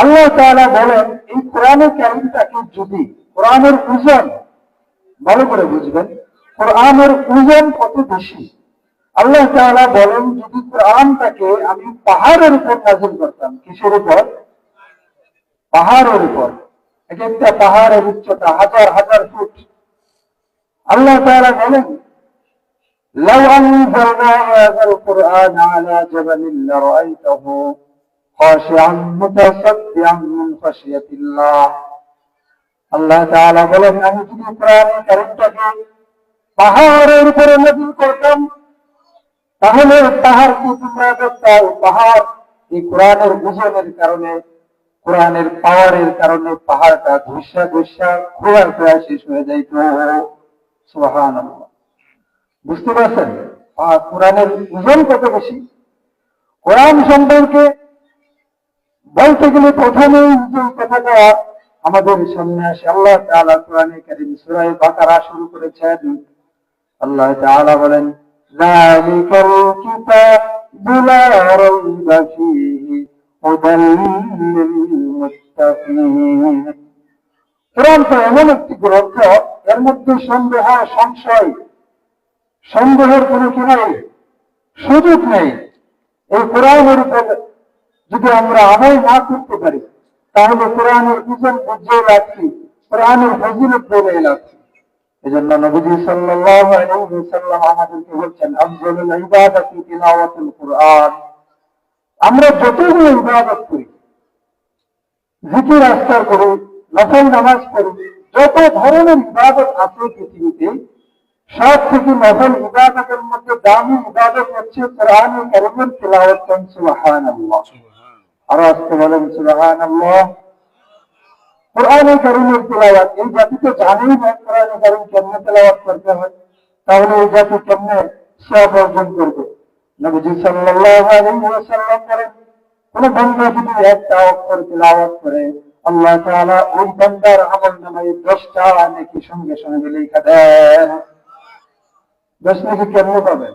আল্লাহ তাআলা বলেন এই কোরআনে কারীমটাকে যদি কোরআনের ওজন ভালো করে বুঝবেন, কোরআনের ওজন কত বেশি। আল্লাহ তাআলা বলেন যদি কোরআনটাকে আমি পাহাড়ের উপর নাযিল করতাম। কিসের উপর? পাহাড়ের উপর। এক একটা পাহাড়ের উচ্চতা হাজার হাজার ফুট। আল্লাহ তাআলা বলেন লাউ আনজালনা হাযাল কুরআন আলা জাবালিন লারাআইতাহু খাশিআন মুতাসাদ্দিআন মিন খাশিয়াতিল্লাহ। আল্লাহ তাআলা বলেন আমি যদি কোরআনের কারীমটাকে পাহাড়ের উপরে নাযিল করতাম তাহলে পাহাড়কে তোমরা দেখতে, পাহাড় এই কোরআনের ওজনের কারণে, কোরআনের পাওয়ারের কারণে পাহাড়টা ধসা ধসা খোয়া খোয়া শেষ হয়ে যাইত। সুবহানাল্লাহ। বুঝতে পারছেন কোরআনের ওজন কত বেশি? কোরআন সম্পর্কে বলতে গেলে প্রথমেই যে কথাটা আমাদের সামনে আসে, আল্লাহ তাআলা কোরআনে কারীম সূরা বাকারা শুরু করেছেন। আল্লাহ তাআলা বলেন যালিকাল কিতাবু লা রাইবা ফীহি হুদাল লিল মুত্তাকিন। কোরআন তো এমন একটি গ্রন্থ, এর মধ্যে সন্দেহ সংশয় সন্দেহের কোনো কি নাই, সুযোগ নেই। এই কোরআনের উপর যদি আমরা আমল না করতে পারি তাহলে কোরআনের ওজন বুঝে লাগছি, কোরআনের ফজিলত বলে লাগছে। এজন্য নবীজি সাল্লাল্লাহু আলাইহি ওয়াসাল্লাম আমাদেরকে বলছেন আফযালুল ইবাদাতি তিলাওয়াতুল কুরআন। আমরা যতগুলো ইবাদত করি, জিকির আজকার করি, নফল নামাজ পড়ি, যত ধরনের ইবাদত আছে পৃথিবীতে সব থেকে নফল ইবাদতের মধ্যে দামি ইবাদত হচ্ছে কোরআনুল কারীমের তিলাওয়াত করা। সুবহানাল্লাহ। আর আজকে বলেন সুবহানাল্লাহ। কোরআনুল কারীমের তিলাওয়াত এই জাতি তো জানেই না কোরআনুল কারীম কেমনে তিলাওয়াত করতে হয়, তাহলে এই জাতি কেমনে সওয়াব অর্জন করবে? নবীজি সাল্লাল্লাহু আলাইহি ওয়াসাল্লাম বলেন কোন বান্দা যদি একটা অক্ষর তিলাওয়াত করে আল্লাহ তাআলা ওই বান্দার আমলনামায় 10টা নেকি সঙ্গে সঙ্গে লিখে দেন। 10 নেকি কেমনে পাবেন?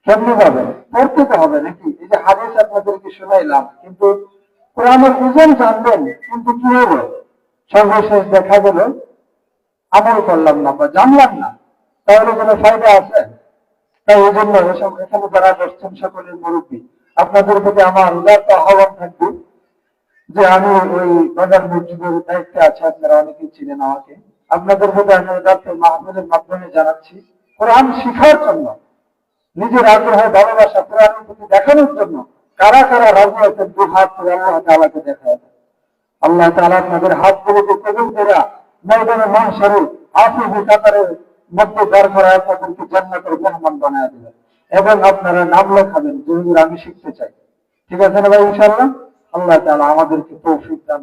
কেমনে পাবেন? পড়তে তো হবে নাকি? এই যে হাদিস আপনাদেরকে শোনাইলাম, কিন্তু কোরআনের ওজন জানবেন কিন্তু কি হবে? সর্বশেষ দেখা গেল আমল করলাম না বা জানলাম না, তাহলে কোনো ফায়দা আছে? তাই এই জন্য এখানে যারা বসছেন সকলের মুরব্বী, আপনাদের প্রতি আমার উদারতা আহ্বান থাকবে যে আমি ওই বাজার মসজিদের দায়িত্বে আছে, আপনারা অনেকেই চিনেন আমাকে। আপনাদের প্রতি আমি উদারতা মাহফিলের মাধ্যমে জানাচ্ছি কোরআন শিখার জন্য, নিজের আগ্রহ ভালোবাসা কোরআনের প্রতি দেখানোর জন্য কারা কারা রাজি আছেন দু হাত করে আল্লাহ তাআলাকে দেখায়। আল্লাহ তাআলা আপনাদের হাতগুলোকে কবুল করে ময়দানে মাহশারে আফিফে কাতারের মধ্যে দাঁড় করায় আপনাদেরকে জান্নাতের মেহমান বানায় দিবেন এবং আপনারা নাম লেখাবেন যে আমি শিখতে চাই। ঠিক আছে না ভাই? ইনশাআল্লাহ। আল্লাহ তাআলা আমাদেরকে তৌফিক দান